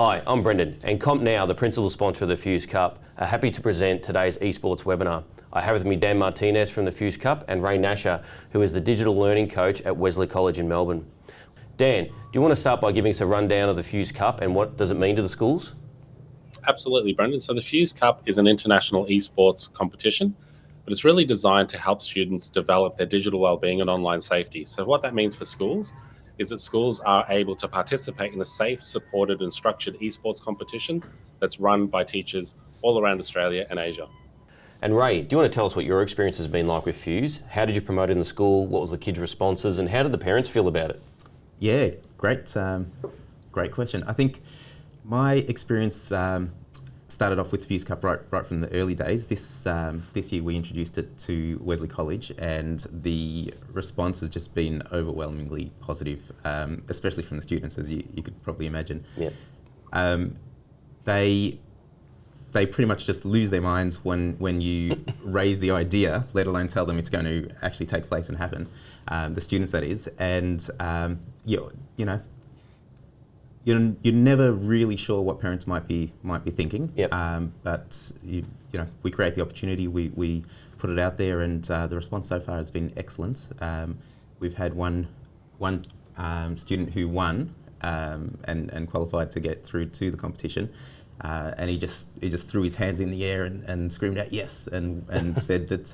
Hi, I'm Brendan, and CompNow, the principal sponsor of the Fuse Cup, are happy to present today's Esports webinar. I have with me Dan Martinez from the Fuse Cup and Ray Nashar, who is the digital learning coach at Wesley College in Melbourne. Dan, do you want to start by giving us a rundown of the Fuse Cup and what does it mean to the schools? Absolutely, Brendan. So the Fuse Cup is an international esports competition, but it's really designed to help students develop their digital wellbeing and online safety. So what that means for schools is that schools are able to participate in a safe, supported and structured esports competition that's run by teachers all around Australia and Asia. And Ray, do you want to tell us what your experience has been like with Fuse? How did you promote it in the school? What was the kids' responses and how did the parents feel about it? Yeah, great question. I think my experience started off with Fuse Cup right from the early days. This year we introduced it to Wesley College, and the response has just been overwhelmingly positive, especially from the students, as you could probably imagine. Yeah. They pretty much just lose their minds when you raise the idea, let alone tell them it's going to actually take place and happen. The students, that is, and you're never really sure what parents might be thinking. Yep. But we create the opportunity, we put it out there, and the response so far has been excellent. We've had one student who won and qualified to get through to the competition. And he just threw his hands in the air and screamed out yes, and said that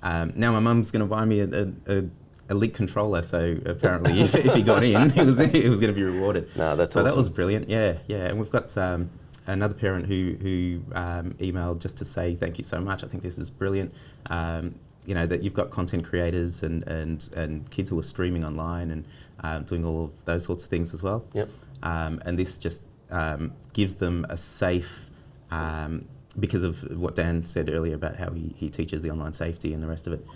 now my mum's going to buy me a Elite controller. So apparently, if he got in, it was going to be rewarded. No, that's so awesome. That was brilliant. Yeah. And we've got another parent who emailed just to say thank you so much. I think this is brilliant. That you've got content creators and kids who are streaming online and doing all of those sorts of things as well. Yep. And this just gives them a safe, because of what Dan said earlier about how he teaches the online safety and the rest of it,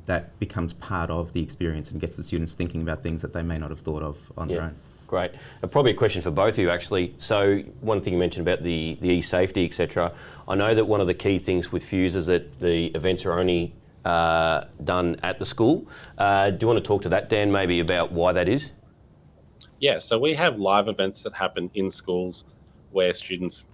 that becomes part of the experience and gets the students thinking about things that they may not have thought of on their own. Great. Probably a question for both of you actually. So one thing you mentioned about the eSafety, etc. I know that one of the key things with Fuse is that the events are only done at the school. Do you want to talk to that, Dan, maybe about why that is? Yeah, so we have live events that happen in schools where students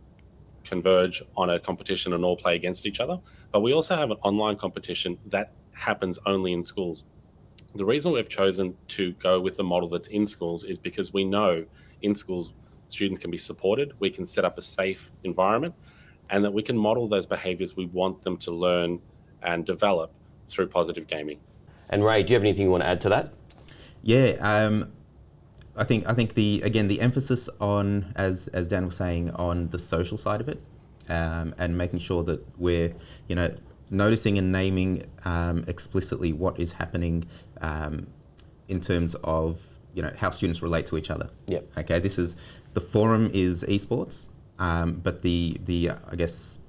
converge on a competition and all play against each other. But we also have an online competition that happens only in schools. The reason we've chosen to go with the model that's in schools is because we know in schools students can be supported, we can set up a safe environment, and that we can model those behaviours we want them to learn and develop through positive gaming. And Ray, do you have anything you want to add to that? Yeah, I think the emphasis on, as Dan was saying, on the social side of it, and making sure that we're noticing and naming explicitly what is happening in terms of how students relate to each other. Yep. Okay. The forum is esports, but the I guess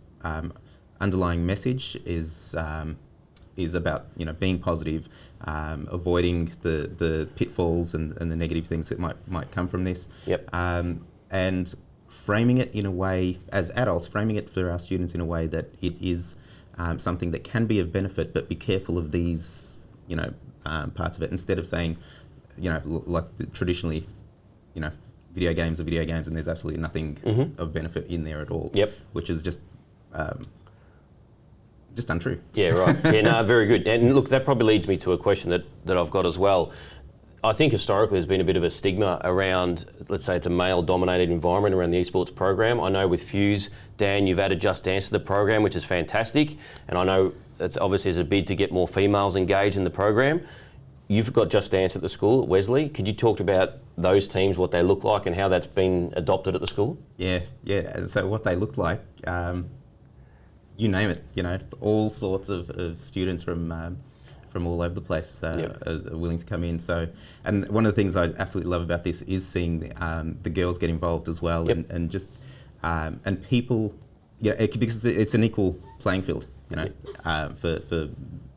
underlying message is about being positive, avoiding the pitfalls and the negative things that might come from this. Yep. And framing it in a way, as adults, framing it for our students in a way that it is something that can be of benefit, but be careful of these parts of it, instead of saying traditionally video games are video games and there's absolutely nothing of benefit in there at all. Yep. Which is just untrue. Yeah, right. Yeah, no, very good. And look, that probably leads me to a question that I've got as well. I think historically there's been a bit of a stigma around, let's say it's a male-dominated environment around the esports program. I know with Fuse, Dan, you've added Just Dance to the program, which is fantastic. And I know that's obviously as a bid to get more females engaged in the program. You've got Just Dance at the school at Wesley. Could you talk about those teams, what they look like and how that's been adopted at the school? Yeah. So what they look like, you name it, all sorts of students from all over the place are willing to come in. So, and one of the things I absolutely love about this is seeing the girls get involved as well. Yep. and just and people, because it's an equal playing field, for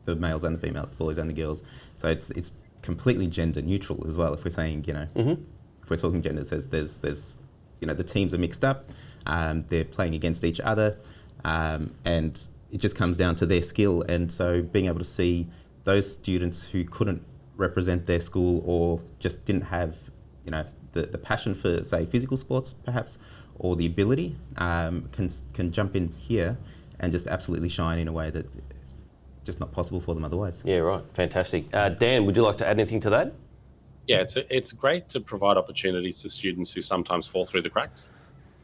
the males and the females, the boys and the girls. So it's completely gender neutral as well. If we're saying, if we're talking gender, there's the teams are mixed up, they're playing against each other, and it just comes down to their skill. And so being able to see those students who couldn't represent their school or just didn't have, the passion for, say, physical sports, perhaps, or the ability, can jump in here and just absolutely shine in a way that is just not possible for them otherwise. Yeah, right. Fantastic. Dan, would you like to add anything to that? Yeah, it's great to provide opportunities to students who sometimes fall through the cracks.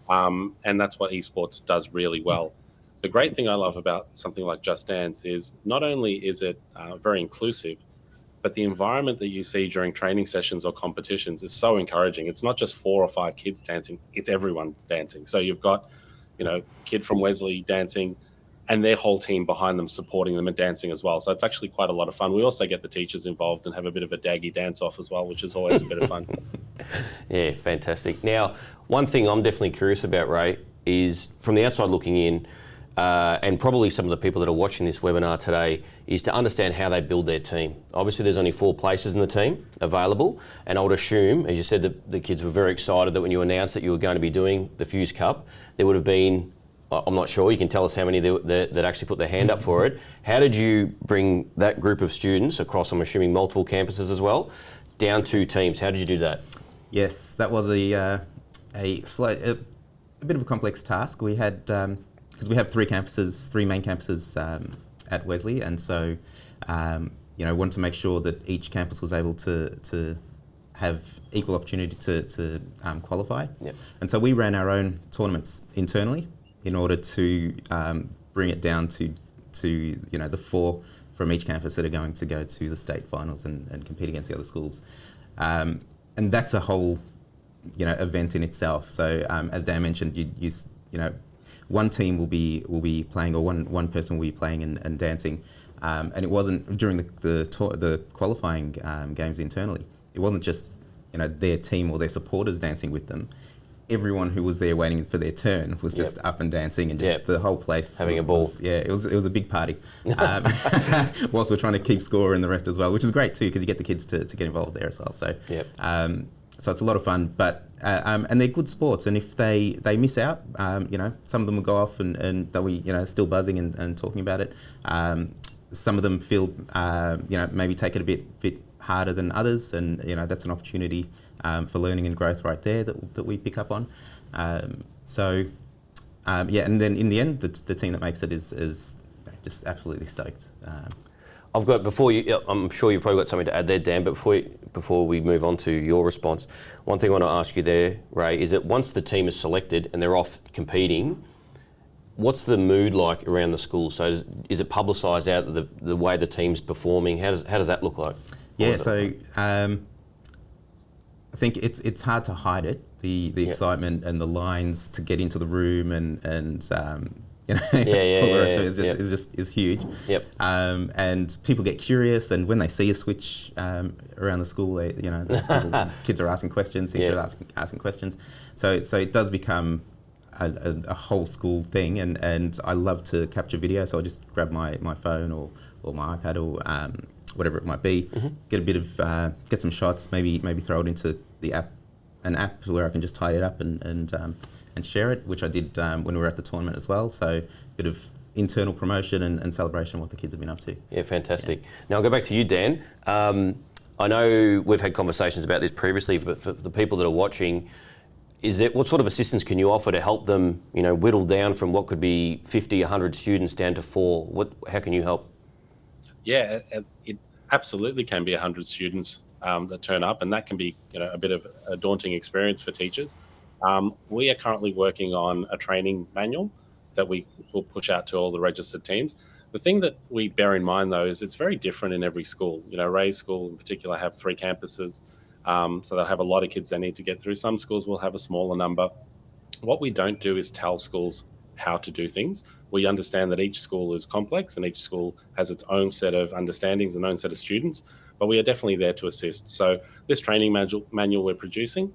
And that's what esports does really well. The great thing I love about something like Just Dance is not only is it very inclusive, but the environment that you see during training sessions or competitions is so encouraging. It's not just 4 or 5 kids dancing, it's everyone dancing. So you've got, kid from Wesley dancing and their whole team behind them supporting them and dancing as well. So it's actually quite a lot of fun. We also get the teachers involved and have a bit of a daggy dance off as well, which is always a bit of fun. Yeah, fantastic. Now, one thing I'm definitely curious about, Ray, is from the outside looking in, and probably some of the people that are watching this webinar today, is to understand how they build their team. Obviously, there's only 4 places in the team available, and I would assume, as you said, that the kids were very excited that when you announced that you were going to be doing the Fuse Cup, there would have been, I'm not sure, you can tell us how many that actually put their hand up for it. How did you bring that group of students across, I'm assuming, multiple campuses as well, down to teams? How did you do that? Yes, that was a bit of a complex task. We had, because we have 3 main campuses at Wesley, and so wanted to make sure that each campus was able to have equal opportunity to qualify. Yep. And so we ran our own tournaments internally in order to bring it down to the 4 from each campus that are going to go to the state finals and compete against the other schools. And that's a whole event in itself. So as Dan mentioned, one team will be playing, or one person will be playing and dancing, and it wasn't during the qualifying games internally. It wasn't just their team or their supporters dancing with them. Everyone who was there waiting for their turn was just up and dancing, and just the whole place having a ball. It was a big party. Whilst we're trying to keep score and the rest as well, which is great too, because you get the kids to get involved there as well. So so it's a lot of fun, but and they're good sports. And if they miss out, some of them will go off and they'll be still buzzing and talking about it. Some of them feel maybe take it a bit harder than others, and that's an opportunity for learning and growth right there that we pick up on. And then in the end, the team that makes it is just absolutely stoked. I've got, I'm sure you've probably got something to add there, Dan, but before we move on to your response, one thing I want to ask you there, Ray, is that once the team is selected and they're off competing, what's the mood like around the school? So is it publicised out the way the team's performing? How does that look like? Yeah, so I think it's hard to hide it, the excitement and the lines to get into the room and all the rest of it is huge. Yep. And people get curious, and when they see a switch around the school, kids are asking questions, teachers are asking questions. So it does become a whole school thing, and I love to capture video, so I just grab my phone or my iPad or whatever it might be, get a bit of get some shots, maybe throw it into an app where I can just tie it up and share it, which I did when we were at the tournament as well. So a bit of internal promotion and celebration of what the kids have been up to. Yeah, fantastic. Now I'll go back to you, Dan. I know we've had conversations about this previously, but for the people that are watching, what sort of assistance can you offer to help them, whittle down from what could be 50, 100 students down to 4? How can you help? Yeah, it absolutely can be 100 students that turn up, and that can be a bit of a daunting experience for teachers. We are currently working on a training manual that we will push out to all the registered teams. The thing that we bear in mind, though, is it's very different in every school. Ray's school in particular have 3 campuses, so they'll have a lot of kids they need to get through. Some schools will have a smaller number. What we don't do is tell schools how to do things. We understand that each school is complex and each school has its own set of understandings and own set of students, but we are definitely there to assist. So this training manual we're producing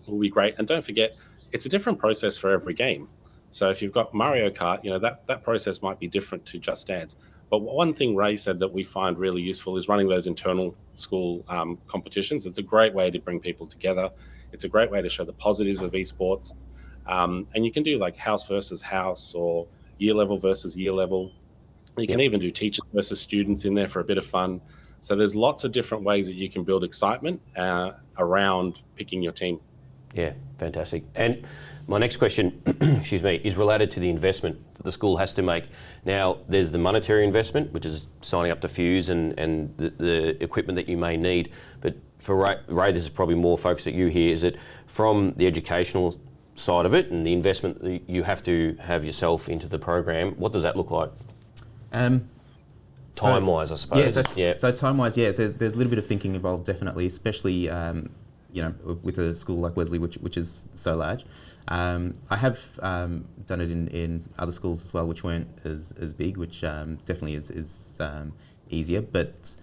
will be great. And don't forget, it's a different process for every game. So if you've got Mario Kart, that process might be different to Just Dance. But one thing Ray said that we find really useful is running those internal school competitions. It's a great way to bring people together. It's a great way to show the positives of esports. And you can do like house versus house or year level versus year level. You can even do teachers versus students in there for a bit of fun. So there's lots of different ways that you can build excitement around picking your team. Yeah, fantastic. And my next question, excuse me, is related to the investment that the school has to make. Now, there's the monetary investment, which is signing up to Fuse and the equipment that you may need. But for Ray, this is probably more focused at you here. Is it from the educational side of it and the investment that you have to have yourself into the program? What does that look like? Time-wise, I suppose. So time-wise, there's a little bit of thinking involved, definitely, especially with a school like Wesley, which is so large. I have done it in other schools as well, which weren't as big, which definitely is easier. But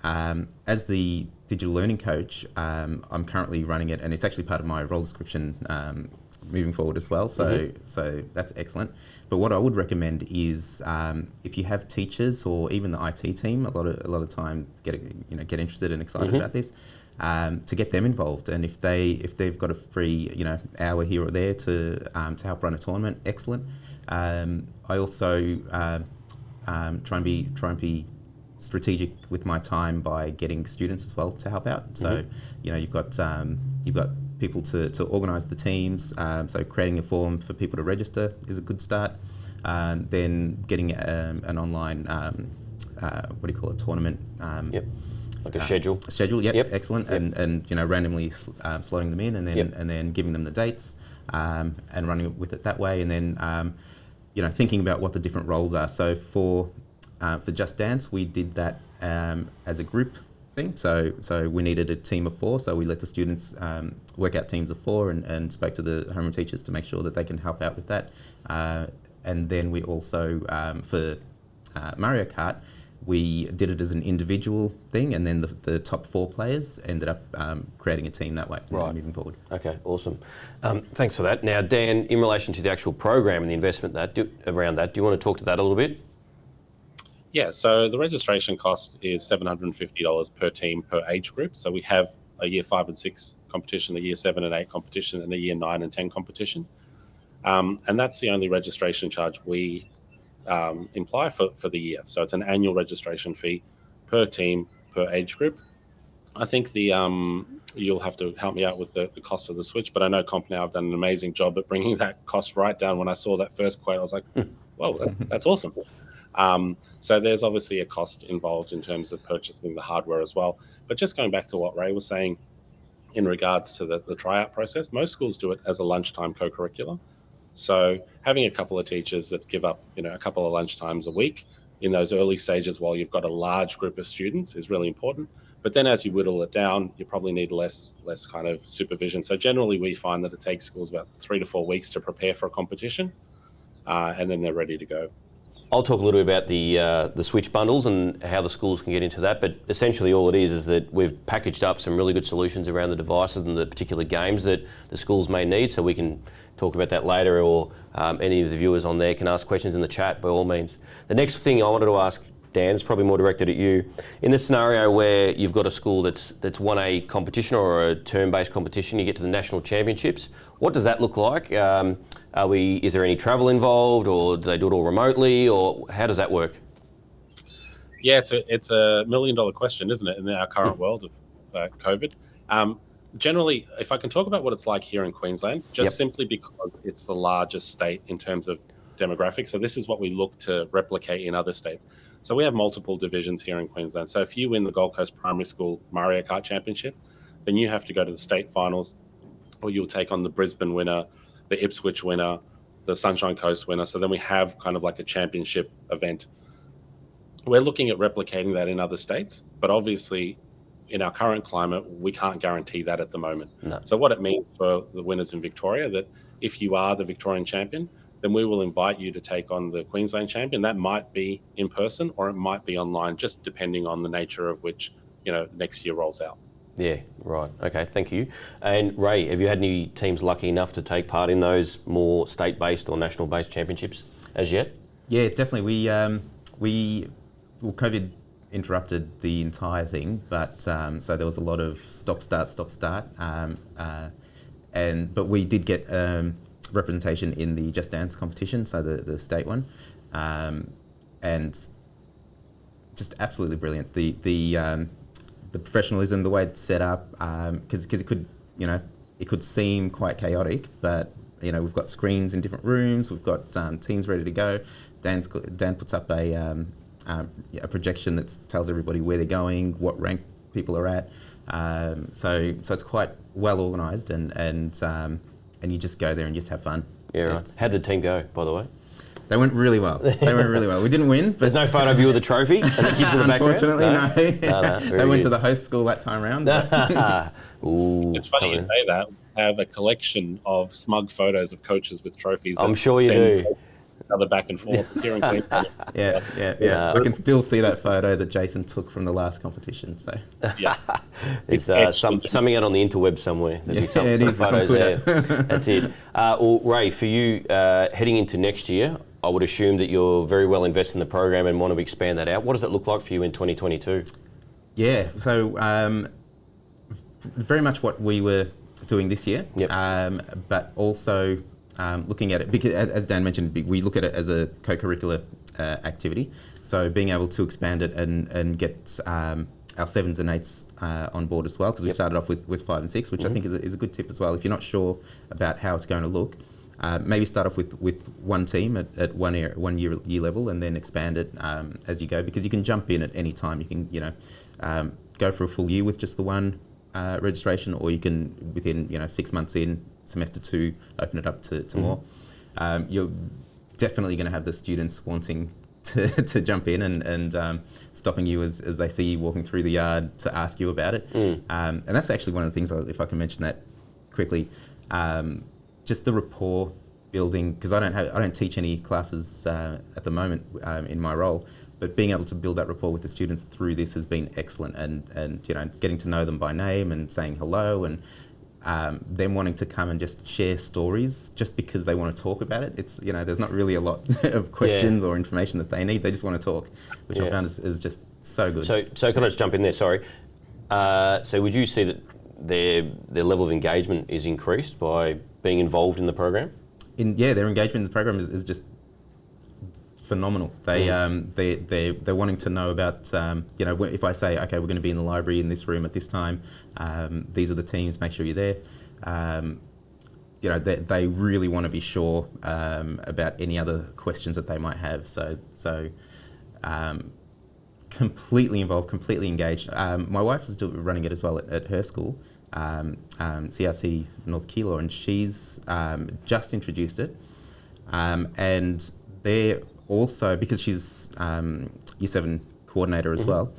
as the digital learning coach, I'm currently running it, and it's actually part of my role description moving forward as well. So that's excellent. But what I would recommend is if you have teachers or even the IT team, a lot of time get interested and excited about this. To get them involved, and if they've got a free hour here or there to help run a tournament, excellent. I also try and be strategic with my time by getting students as well to help out. So you've got people to organise the teams. So creating a form for people to register is a good start. Then getting an online tournament. Like a schedule. Yep. Excellent. And randomly slotting them in, and then giving them the dates, and running with it that way, and then thinking about what the different roles are. So for Just Dance, we did that as a group thing. So we needed a team of 4. So we let the students work out teams of 4 and spoke to the homeroom teachers to make sure that they can help out with that. And then we also for Mario Kart, we did it as an individual thing, and then the top 4 players ended up creating a team that way, moving forward. Okay, awesome. Thanks for that. Now, Dan, in relation to the actual program and the investment around that, do you want to talk to that a little bit? Yeah, so the registration cost is $750 per team per age group. So we have a year 5 and 6 competition, a year 7 and 8 competition, and a year 9 and 10 competition. And that's the only registration charge we imply for the year. So it's an annual registration fee per team, per age group. I think you'll have to help me out with the cost of the switch, but I know CompNow have done an amazing job at bringing that cost right down. When I saw that first quote, I was like, whoa, that's awesome. So there's obviously a cost involved in terms of purchasing the hardware as well. But just going back to what Ray was saying in regards to the tryout process, most schools do it as a lunchtime co-curricular. So having a couple of teachers that give up, a couple of lunchtimes a week in those early stages while you've got a large group of students is really important. But then as you whittle it down, you probably need less kind of supervision. So generally we find that it takes schools about 3 to 4 weeks to prepare for a competition, and then they're ready to go. I'll talk a little bit about the switch bundles and how the schools can get into that, but essentially all it is that we've packaged up some really good solutions around the devices and the particular games that the schools may need, so we can talk about that later, or any of the viewers on there can ask questions in the chat by all means. The next thing I wanted to ask, Dan, is probably more directed at you. In the scenario where you've got a school that's won a competition or a term-based competition, you get to the national championships, what does that look like? Is there any travel involved, or do they do it all remotely, or how does that work? Yeah, it's a $1 million question, isn't it, in our current world of COVID? Generally, if I can talk about what it's like here in Queensland, simply because it's the largest state in terms of demographics. So this is what we look to replicate in other states. So we have multiple divisions here in Queensland. So if you win the Gold Coast Primary School Mario Kart Championship, then you have to go to the state finals, or you'll take on the Brisbane winner, the Ipswich winner, the Sunshine Coast winner. So then we have kind of like a championship event. We're looking at replicating that in other states, but obviously in our current climate, we can't guarantee that at the moment. No. So what it means for the winners in Victoria, that if you are the Victorian champion, then we will invite you to take on the Queensland champion. That might be in person or it might be online, just depending on the nature of which, next year rolls out. Yeah, right. Okay, thank you. And Ray, have you had any teams lucky enough to take part in those more state-based or national-based championships as yet? Yeah, definitely. COVID interrupted the entire thing, but so there was a lot of stop start, but we did get representation in the Just Dance competition, so the state one, and just absolutely brilliant. The professionalism, the way it's set up, because it could, it could seem quite chaotic, but we've got screens in different rooms, we've got teams ready to go. Dan puts up a projection that tells everybody where they're going, what rank people are at. So it's quite well organised, and you just go there and just have fun. Yeah, right. How'd the team go, by the way? They went really well. We didn't win. But there's no photo of you with a trophy and the kids in the background? Unfortunately, no. They went to the host school that time round. Ooh, it's funny you say that. We have a collection of smug photos of coaches with trophies. I'm sure you do. Other back and forth here in Queensland. Yeah. I can still see that photo that Jason took from the last competition. So yeah, it's something out on the interweb somewhere. There'll be some it is. photos there. That's it. Well, Ray, for you heading into next year, I would assume that you're very well invested in the program and want to expand that out. What does it look like for you in 2022? Yeah, so very much what we were doing this year, but also looking at it, because as Dan mentioned, we look at it as a co-curricular activity. So being able to expand it and get our 7s and 8s on board as well, because we started off with 5 and 6, which I think is a good tip as well. If you're not sure about how it's going to look, maybe start off with one team at one year level, and then expand it as you go, because you can jump in at any time. You can go for a full year with just the one registration, or you can within 6 months in semester 2 open it up to more. You're definitely going to have the students wanting to jump in and stopping you as they see you walking through the yard to ask you about it. And that's actually one of the things, if I can mention that quickly, just the rapport building, because I don't teach any classes at the moment in my role, but being able to build that rapport with the students through this has been excellent, and getting to know them by name and saying hello, and them wanting to come and just share stories just because they want to talk about it. It's there's not really a lot of questions or information that they need. They just want to talk, which I found is just so good. So can I just jump in there? Sorry. So would you see that their level of engagement is increased by being involved in the program? Their engagement in the program is just phenomenal. They're wanting to know about if I say, okay, we're going to be in the library in this room at this time, these are the teams, make sure you're there. They really want to be sure about any other questions that they might have. So completely involved, completely engaged. My wife is still running it as well at her school, CRC North Keilor, and she's just introduced it, and they're also, because she's Year 7 coordinator as well,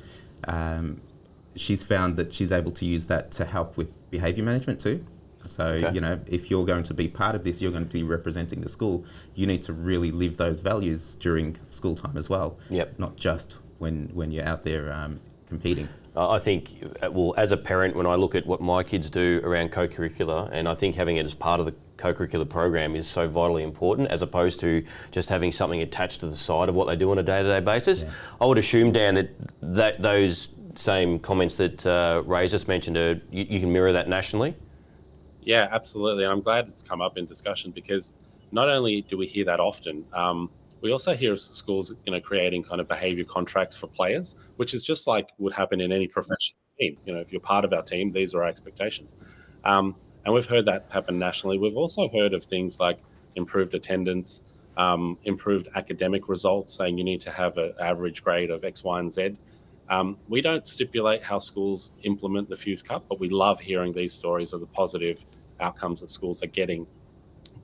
she's found that she's able to use that to help with behaviour management too. So, if you're going to be part of this, you're going to be representing the school, you need to really live those values during school time as well, not just when you're out there competing. I think, well, as a parent, when I look at what my kids do around co-curricular, and I think having it as part of the co-curricular program is so vitally important, as opposed to just having something attached to the side of what they do on a day-to-day basis. I would assume, Dan, that those same comments that Ray just mentioned, you can mirror that nationally? Yeah, absolutely. And I'm glad it's come up in discussion, because not only do we hear that often, we also hear of schools, creating kind of behaviour contracts for players, which is just like would happen in any professional team. If you're part of our team, these are our expectations. And we've heard that happen nationally. We've also heard of things like improved attendance, improved academic results, saying you need to have an average grade of X, Y, and Z. We don't stipulate how schools implement the Fuse Cup, but we love hearing these stories of the positive outcomes that schools are getting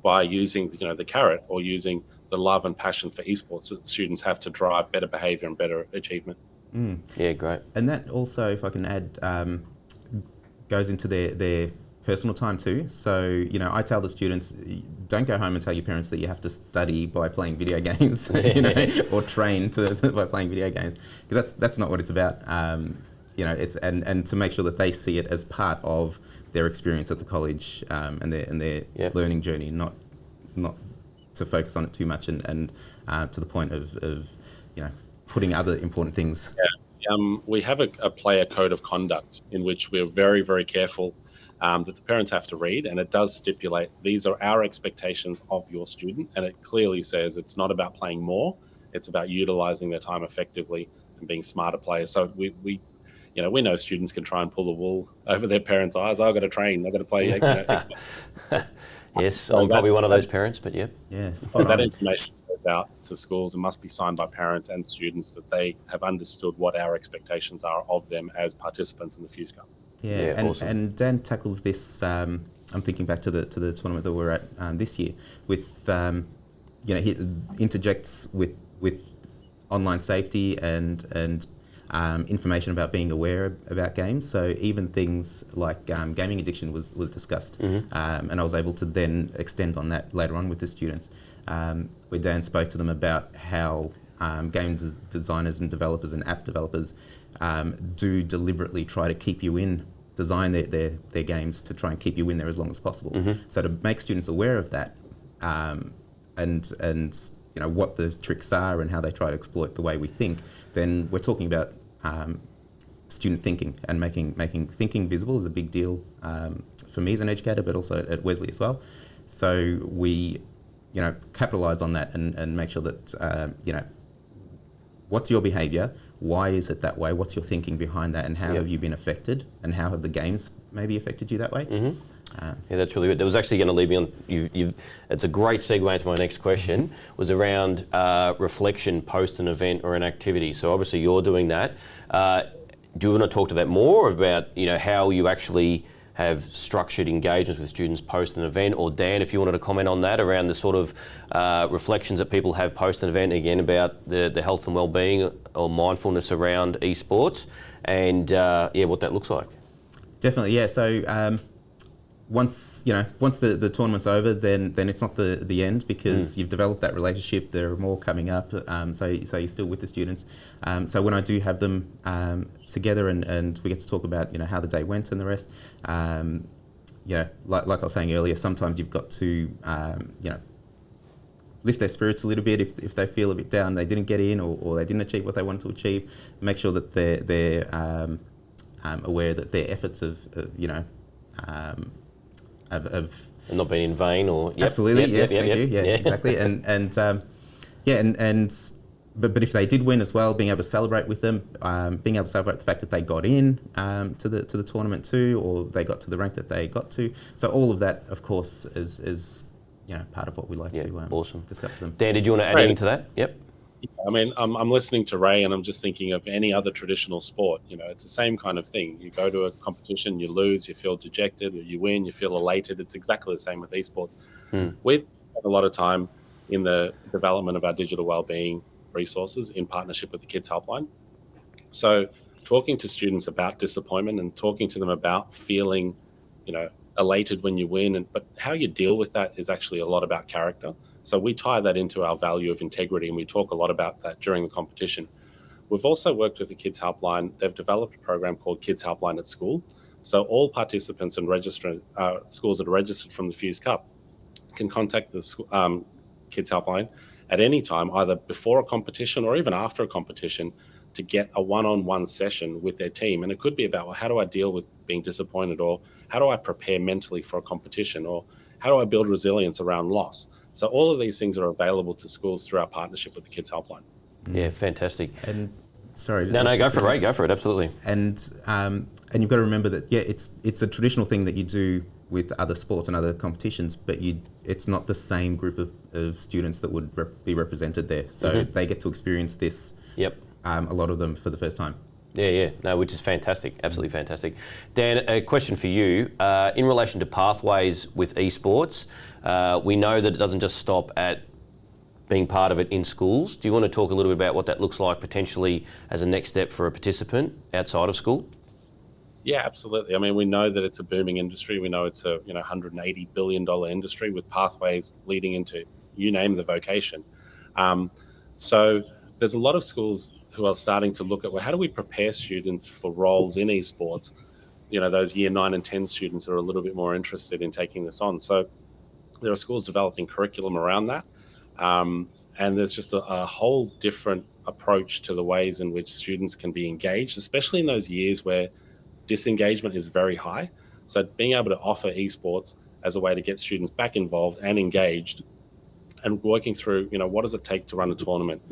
by using, the carrot, or using the love and passion for esports that students have to drive better behaviour and better achievement. Yeah, great. And that also, if I can add, goes into their personal time too. So, I tell the students, don't go home and tell your parents that you have to study by playing video games, or train by playing video games, because that's not what it's about. It's and to make sure that they see it as part of their experience at the college, and their learning journey, not to focus on it too much and to the point of putting other important things. We have a player code of conduct in which we're very, very careful that the parents have to read, and it does stipulate these are our expectations of your student, and it clearly says it's not about playing more, it's about utilising their time effectively and being smarter players. So we know students can try and pull the wool over their parents' eyes. I've got to train. I've got to play. Yes, So I'm probably one of those parents, but yeah. Yeah, So that information goes out to schools and must be signed by parents and students that they have understood what our expectations are of them as participants in the Fuse Cup. Yeah, and, awesome. and Dan tackles this. I'm thinking back to the tournament that we're at this year with, he interjects with online safety and information about being aware about games. So even things like gaming addiction was discussed, and I was able to then extend on that later on with the students, where Dan spoke to them about how game designers and developers and app developers do deliberately try to keep you in, design their games to try and keep you in there as long as possible. So to make students aware of that, and what those tricks are and how they try to exploit the way we think, then we're talking about student thinking, and making thinking visible is a big deal for me as an educator, but also at Wesley as well. So we, capitalise on that and make sure that, what's your behaviour? Why is it that way? What's your thinking behind that? And how have you been affected? And how have the games maybe affected you that way? Yeah, that's really good. That was actually going to lead me on. It's a great segue into my next question. Was around reflection post an event or an activity. So obviously you're doing that. Do you want to talk to that more about how you actually have structured engagements with students post an event? Or Dan, if you wanted to comment on that around the sort of reflections that people have post an event, again about the health and wellbeing or mindfulness around esports, and what that looks like. Definitely, yeah. So. Once the tournament's over, then it's not the end, because you've developed that relationship. There are more coming up, so you're still with the students. So when I do have them together and we get to talk about how the day went and the rest, like I was saying earlier, sometimes you've got to lift their spirits a little bit if they feel a bit down, they didn't get in or they didn't achieve what they wanted to achieve. Make sure that they're aware that their efforts of and not being in vain, or absolutely, yes, thank you, exactly, but if they did win as well, being able to celebrate with them, being able to celebrate the fact that they got in to the tournament too, or they got to the rank that they got to. So all of that, of course, is part of what we like to awesome. discuss with them. Dan, did you want to add anything to that? Yep. I mean, I'm listening to Ray, and I'm just thinking of any other traditional sport. It's the same kind of thing. You go to a competition, you lose, you feel dejected, or you win, you feel elated. It's exactly the same with esports. We've spent a lot of time in the development of our digital wellbeing resources in partnership with the Kids Helpline. So talking to students about disappointment and talking to them about feeling, elated when you win, but how you deal with that is actually a lot about character. So we tie that into our value of integrity, and we talk a lot about that during the competition. We've also worked with the Kids Helpline. They've developed a program called Kids Helpline at School. So all participants and schools that are registered from the Fuse Cup can contact the Kids Helpline at any time, either before a competition or even after a competition, to get a one-on-one session with their team. And it could be about, well, how do I deal with being disappointed, or how do I prepare mentally for a competition, or how do I build resilience around loss? So all of these things are available to schools through our partnership with the Kids Helpline. Yeah, fantastic. And sorry, no, go for it, Ray. Go for it. Absolutely. And you've got to remember that it's a traditional thing that you do with other sports and other competitions, but it's not the same group of students that would be represented there. So they get to experience this. Yep. A lot of them for the first time. Yeah. No, which is fantastic. Absolutely fantastic. Dan, a question for you. In relation to pathways with esports, we know that it doesn't just stop at being part of it in schools. Do you want to talk a little bit about what that looks like potentially as a next step for a participant outside of school? Yeah, absolutely. I mean, we know that it's a booming industry. We know it's a $180 billion industry with pathways leading into, you name the vocation. So there's a lot of schools who are starting to look at, well, how do we prepare students for roles in esports? Those year 9 and 10 students are a little bit more interested in taking this on. So there are schools developing curriculum around that. And there's just a whole different approach to the ways in which students can be engaged, especially in those years where disengagement is very high. So being able to offer esports as a way to get students back involved and engaged and working through, what does it take to run a tournament?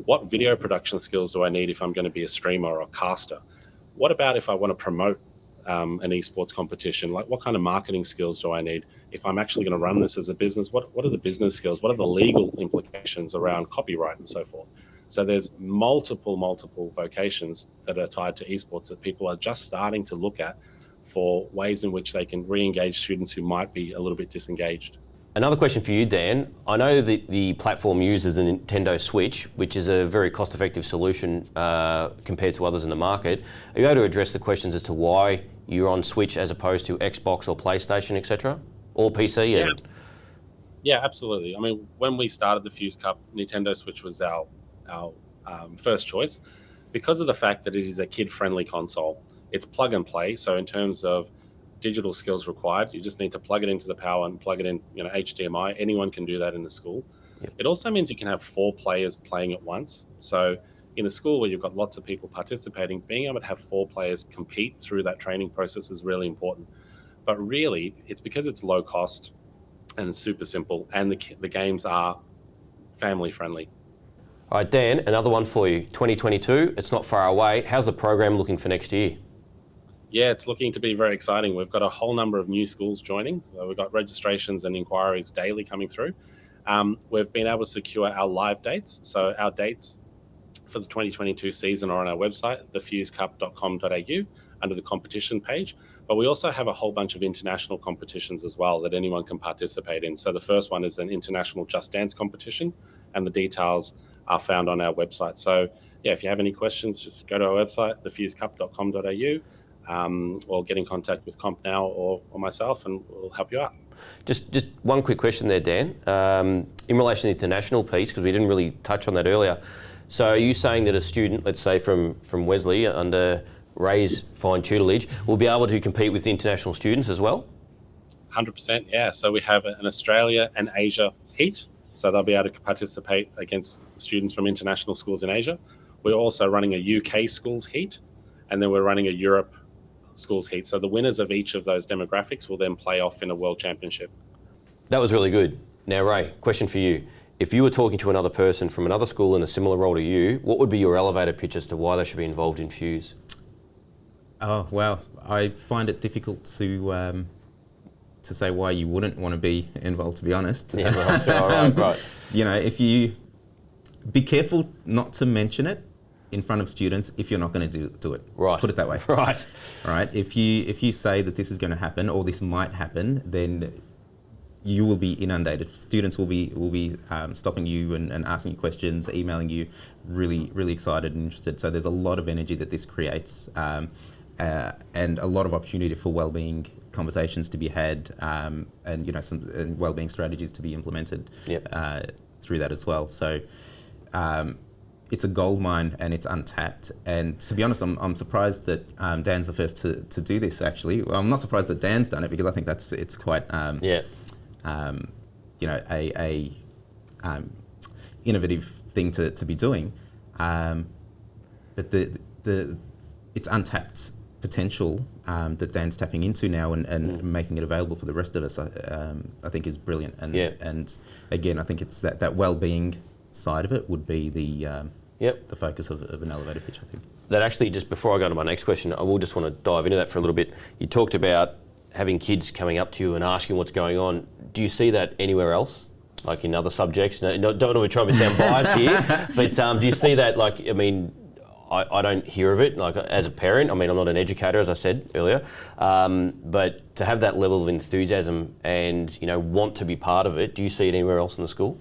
What video production skills do I need if I'm going to be a streamer or a caster? What about if I want to promote an esports competition? Like, what kind of marketing skills do I need? If I'm actually going to run this as a business, what are the business skills? What are the legal implications around copyright and so forth? So there's multiple vocations that are tied to esports that people are just starting to look at for ways in which they can re-engage students who might be a little bit disengaged. Another question for you, Dan. I know that the platform uses a Nintendo Switch, which is a very cost-effective solution compared to others in the market. Are you able to address the questions as to why you're on Switch as opposed to Xbox or PlayStation, etc., or PC? Yeah. Yeah, absolutely. I mean, when we started the Fuse Cup, Nintendo Switch was our first choice because of the fact that it is a kid-friendly console. It's plug and play, so in terms of digital skills required, you just need to plug it into the power and plug it in, HDMI. Anyone can do that in the school. Yep. It also means you can have 4 players playing at once. So in a school where you've got lots of people participating, being able to have 4 players compete through that training process is really important. But really, it's because it's low cost and it's super simple, and the games are family friendly. All right, Dan, another one for you. 2022, it's not far away. How's the program looking for next year? Yeah, it's looking to be very exciting. We've got a whole number of new schools joining. So we've got registrations and inquiries daily coming through. We've been able to secure our live dates. So our dates for the 2022 season are on our website, thefusecup.com.au, under the competition page. But we also have a whole bunch of international competitions as well that anyone can participate in. So the first one is an international Just Dance competition, and the details are found on our website. So yeah, if you have any questions, just go to our website, thefusecup.com.au. Or get in contact with CompNow or myself, and we'll help you out. Just one quick question there, Dan. In relation to the international piece, because we didn't really touch on that earlier. So are you saying that a student, let's say from Wesley, under Ray's fine tutelage, will be able to compete with international students as well? 100%, yeah. So we have an Australia and Asia heat, so they'll be able to participate against students from international schools in Asia. We're also running a UK schools heat, and then we're running a Europe schools heat. So the winners of each of those demographics will then play off in a world championship. That was really good. Now, Ray, question for you. If you were talking to another person from another school in a similar role to you, what would be your elevator pitch as to why they should be involved in Fuse? Oh, well, I find it difficult to say why you wouldn't want to be involved, to be honest. Yeah, right. If you be careful not to mention it in front of students if you're not going to do it. Right. Put it that way. Right. Right. If you say that this is going to happen or this might happen, then you will be inundated. Students will be stopping you and asking you questions, emailing you, really excited and interested. So there's a lot of energy that this creates, and a lot of opportunity for wellbeing conversations to be had, and some wellbeing strategies to be implemented. Yep. Through that as well. So. It's a gold mine and it's untapped. And to be honest, I'm surprised that Dan's the first to do this. Actually, well, I'm not surprised that Dan's done it because I think it's quite a innovative thing to be doing. But it's untapped potential that Dan's tapping into now and making it available for the rest of us. I think is brilliant. And again, I think it's that well-being side of it would be the focus of an elevator pitch, I think. That actually, just before I go to my next question, I will just want to dive into that for a little bit. You talked about having kids coming up to you and asking what's going on. Do you see that anywhere else, like in other subjects? Don't want to try to sound biased here, but do you see that, I don't hear of it, as a parent. I'm not an educator, as I said earlier, but to have that level of enthusiasm and, want to be part of it, do you see it anywhere else in the school?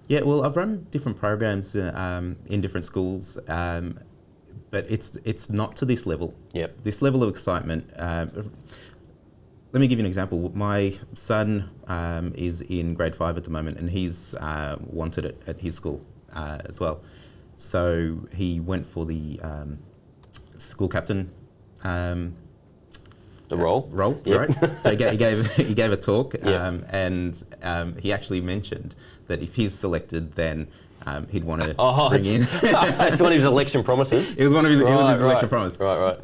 Yeah, well, I've run different programs in different schools, but it's not to this level. Yep. This level of excitement. Let me give you an example. My son is in grade 5 at the moment, and he's wanted it at his school as well. So he went for the school captain. The role, yep. Right? So he gave a talk, and he actually mentioned that if he's selected, then he'd want to bring in. It's one of his election promises. It was one of his. It was his election promise. Right.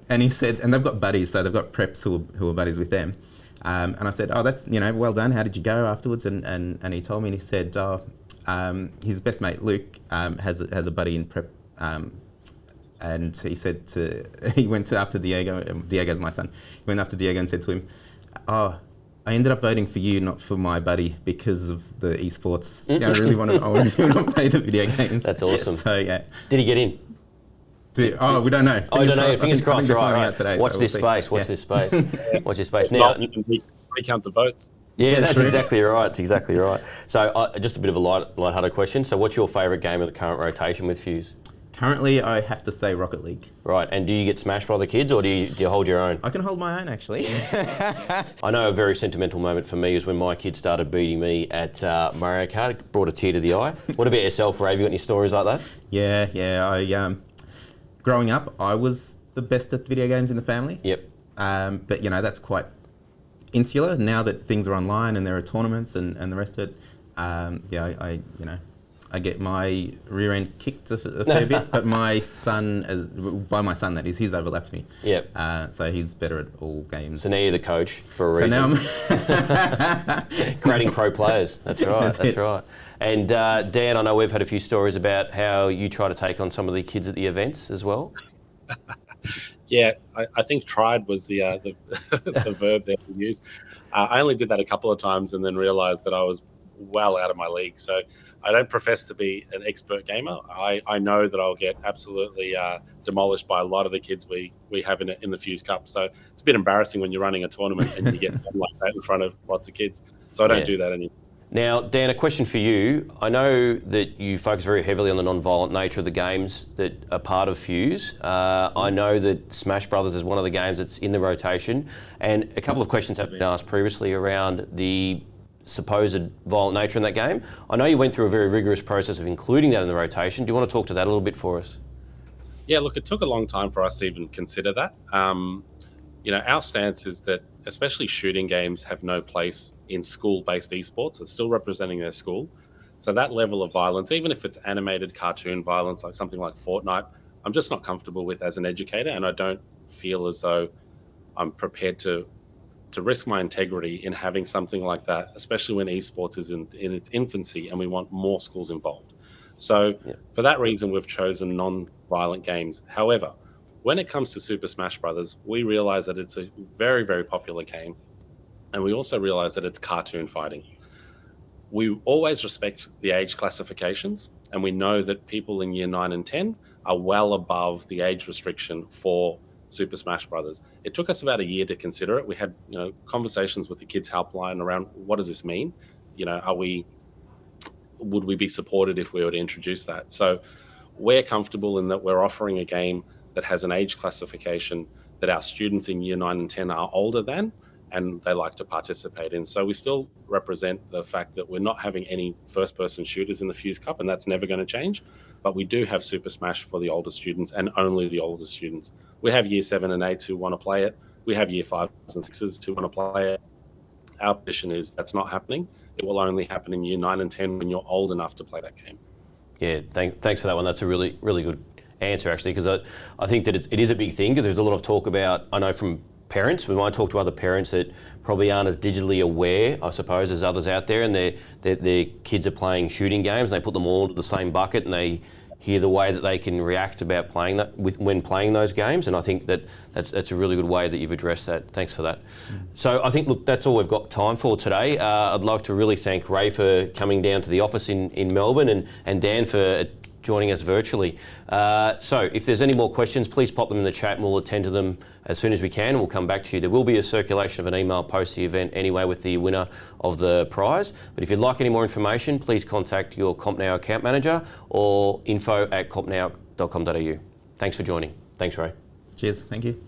And he said, and they've got buddies, so they've got preps who are buddies with them. And I said, oh, that's, well done. How did you go afterwards? And he told me, and he said, his best mate, Luke, has a buddy in prep. And he said he went to after Diego, Diego's my son, he went after Diego and said to him, oh, I ended up voting for you, not for my buddy, because of the esports. I really want to play the video games. That's awesome. So, yeah. Did he get in? We don't know. I don't know. Fingers crossed. Right. Today, Watch this space. Watch this space. Watch this space. Now, you can recount the votes. Yeah, that's exactly right. It's exactly right. So, just a bit of a light-hearted question. So, what's your favourite game of the current rotation with Fuse? Currently, I have to say Rocket League. Right, and do you get smashed by the kids, or do you hold your own? I can hold my own, actually. I know a very sentimental moment for me is when my kids started beating me at Mario Kart. It brought a tear to the eye. What about yourself, Ray? Have you got any stories like that? Yeah. Growing up, I was the best at video games in the family. Yep. But that's quite insular now that things are online and there are tournaments and the rest of it. I get my rear end kicked a fair bit, but my son, by my son that is, he's overlapped me. Yep. So he's better at all games. So now you're the coach for a reason. So now I'm creating pro players. That's right. That's right. And Dan, I know we've had a few stories about how you try to take on some of the kids at the events as well. Yeah, I think tried was the verb that we use. I only did that a couple of times and then realised that I was well out of my league. So I don't profess to be an expert gamer. I know that I'll get absolutely demolished by a lot of the kids we have in the Fuse Cup. So it's a bit embarrassing when you're running a tournament and you get done like that in front of lots of kids. So I don't do that anymore. Now, Dan, a question for you. I know that you focus very heavily on the non-violent nature of the games that are part of Fuse. I know that Smash Brothers is one of the games that's in the rotation, and a couple of questions have been asked previously around the supposed violent nature in that game. I know you went through a very rigorous process of including that in the rotation. Do you want to talk to that a little bit for us? Yeah, look, it took a long time for us to even consider that. Our stance is that especially shooting games have no place in school-based esports. It's still representing their school. So that level of violence, even if it's animated cartoon violence, like something like Fortnite, I'm just not comfortable with as an educator, and I don't feel as though I'm prepared to risk my integrity in having something like that, especially when esports is in its infancy and we want more schools involved. So for that reason, we've chosen non-violent games. However, when it comes to Super Smash Brothers, we realize that it's a very, very popular game. And we also realize that it's cartoon fighting. We always respect the age classifications, and we know that people in year 9 and 10 are well above the age restriction for Super Smash Brothers. It took us about a year to consider it. We had, conversations with the kids' helpline around what does this mean? Would we be supported if we were to introduce that? So we're comfortable in that we're offering a game that has an age classification that our students in year 9 and 10 are older than, and they like to participate in. So we still represent the fact that we're not having any first-person shooters in the Fuse Cup, and that's never going to change. But we do have Super Smash for the older students, and only the older students. We have year 7 and 8 who want to play it. We have year 5s and 6s who want to play it. Our position is that's not happening. It will only happen in year 9 and 10 when you're old enough to play that game. Yeah, thanks for that one. That's a really, really good answer, actually, because I think that it is a big thing, because there's a lot of talk about, I know from parents, we might talk to other parents that probably aren't as digitally aware, I suppose, as others out there, and their kids are playing shooting games, and they put them all into the same bucket, and they hear the way that they can react about playing that when playing those games, and I think that's a really good way that you've addressed that. Thanks for that. So I think, look, that's all we've got time for today. I'd like to really thank Ray for coming down to the office in Melbourne, and Dan for joining us virtually. So if there's any more questions, please pop them in the chat and we'll attend to them as soon as we can, and we'll come back to you. There will be a circulation of an email post the event anyway with the winner of the prize. But if you'd like any more information, please contact your CompNow account manager or info@compnow.com.au. Thanks for joining. Thanks, Ray. Cheers. Thank you.